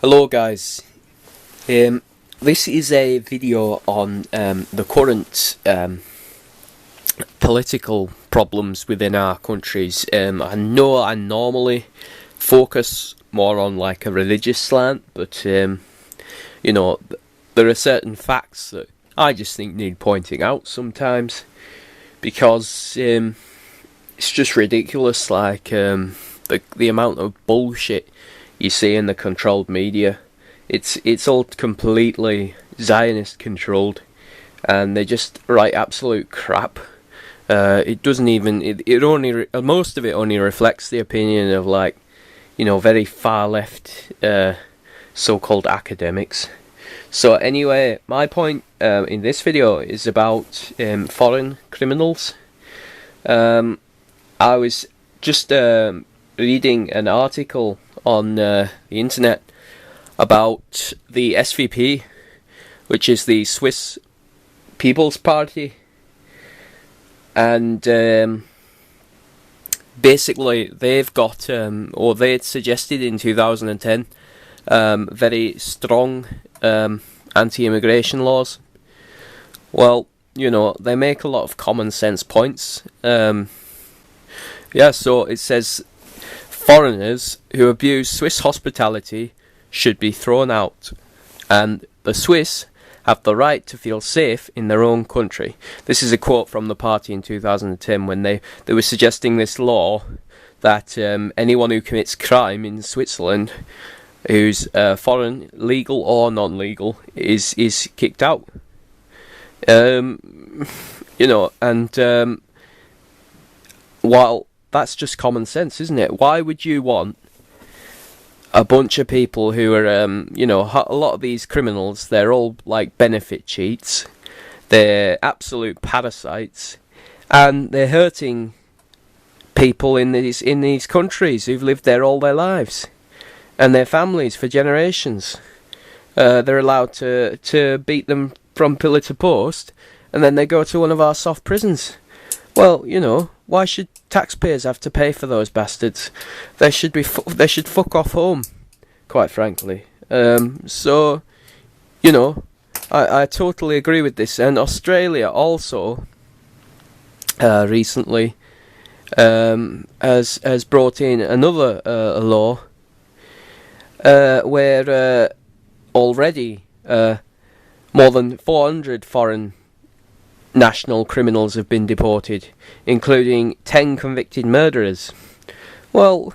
Hello guys, this is a video on the current political problems within our countries. I know I normally focus more on like a religious slant, but there are certain facts that I just think need pointing out sometimes, because it's just ridiculous, like the amount of bullshit you see in the controlled media. It's all completely Zionist controlled, and they just write absolute crap. It doesn't even it only most of it only reflects the opinion of very far left so-called academics. So anyway, my point in this video is about foreign criminals. I was just reading an article on the internet about the SVP, which is the Swiss People's Party, and basically they've got or they had suggested in 2010 very strong anti-immigration laws. Well, they make a lot of common sense points. So it says foreigners who abuse Swiss hospitality should be thrown out, and the Swiss have the right to feel safe in their own country. This is a quote from the party in 2010 when they were suggesting this law that anyone who commits crime in Switzerland, who's foreign, legal or non-legal, is kicked out. While that's just common sense, isn't it? Why would you want a bunch of people who are, a lot of these criminals, they're all like benefit cheats, they're absolute parasites, and they're hurting people in these countries who've lived there all their lives, and their families for generations. They're allowed to beat them from pillar to post, and then they go to one of our soft prisons. Well, why should taxpayers have to pay for those bastards? They should fuck off home, quite frankly. I totally agree with this. And Australia also recently has brought in another law where already more than 400 foreign national criminals have been deported, including 10 convicted murderers. Well,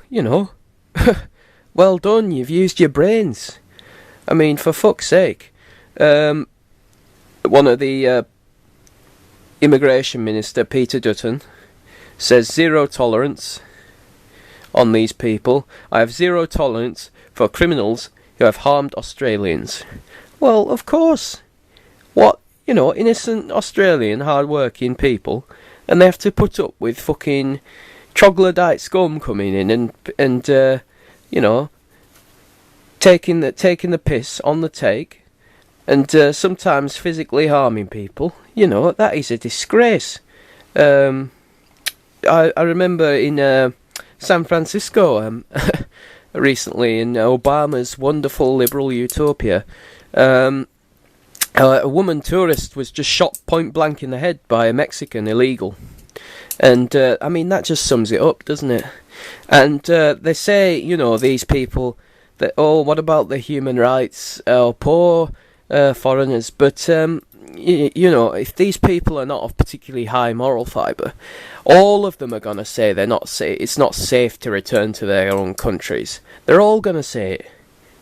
well done, you've used your brains. I mean, for fuck's sake. One of the immigration minister, Peter Dutton, says zero tolerance on these people. I have zero tolerance for criminals who have harmed Australians. Well, of course. What? Innocent Australian hard-working people, and they have to put up with fucking troglodyte scum coming in and taking the piss on the take, and sometimes physically harming people. That is a disgrace. I remember in San Francisco recently, in Obama's wonderful liberal utopia, a woman tourist was just shot point blank in the head by a Mexican illegal. And, that just sums it up, doesn't it? And they say, these people, that, what about the human rights? Poor foreigners. But, if these people are not of particularly high moral fibre, all of them are going to say it's not safe to return to their own countries. They're all going to say it.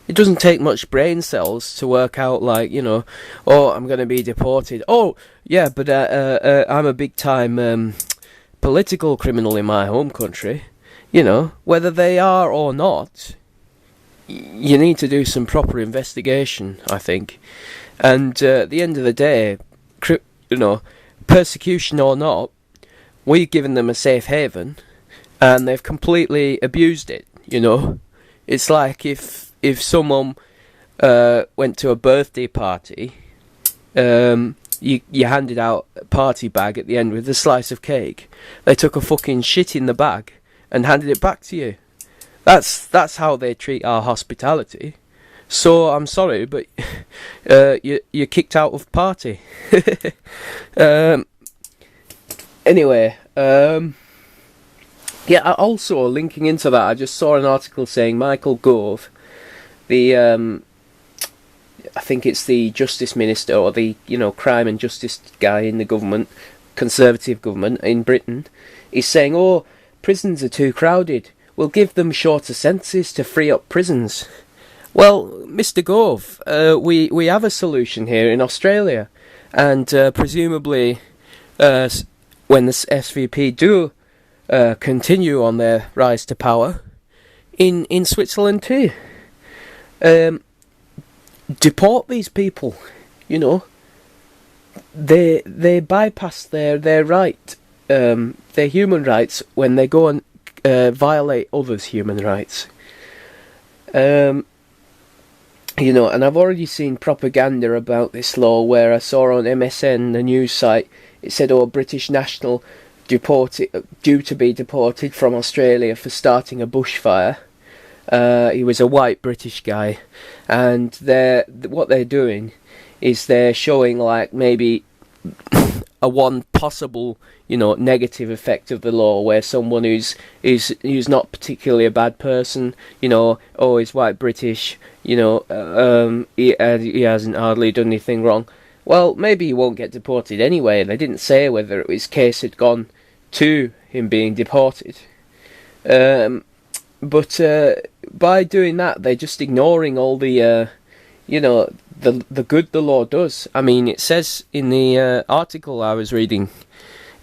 It doesn't take much brain cells to work out, I'm going to be deported. Oh, yeah, but I'm a big-time political criminal in my home country. Whether they are or not, you need to do some proper investigation, I think. And at the end of the day, persecution or not, we've given them a safe haven, and they've completely abused it, It's like if someone went to a birthday party, you handed out a party bag at the end with a slice of cake. They took a fucking shit in the bag and handed it back to you. That's how they treat our hospitality. So I'm sorry, but you're kicked out of party. Anyway, yeah. Also linking into that, I just saw an article saying Michael Gove, the I think it's the Justice Minister or the crime and justice guy in the government, Conservative government in Britain, is saying, "Oh, prisons are too crowded. We'll give them shorter sentences to free up prisons." Well, Mr. Gove, we have a solution here in Australia, and presumably, when the SVP do continue on their rise to power, in Switzerland too, deport these people. They bypass their right, their human rights when they go and violate others' human rights. And I've already seen propaganda about this law where I saw on MSN, the news site, it said, "Oh, British national due to be deported from Australia for starting a bushfire." He was a white British guy, and what they're doing is they're showing like maybe a one possible negative effect of the law, where someone who's not particularly a bad person, he's white British, he hasn't hardly done anything wrong. Well, maybe he won't get deported anyway. They didn't say whether his case had gone to him being deported. But by doing that, they're just ignoring all the the good the law does. I mean, it says in the article I was reading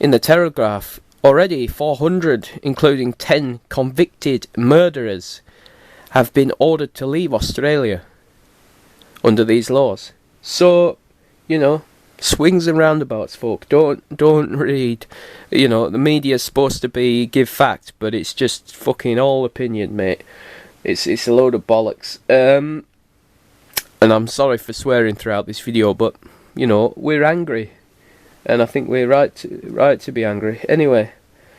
in the Telegraph, already 400, including 10 convicted murderers, have been ordered to leave Australia under these laws. So, swings and roundabouts, folk. Don't read. The media's supposed to give fact, but it's just fucking all opinion, mate. It's a load of bollocks. And I'm sorry for swearing throughout this video, but we're angry, and I think we're right to be angry. Anyway.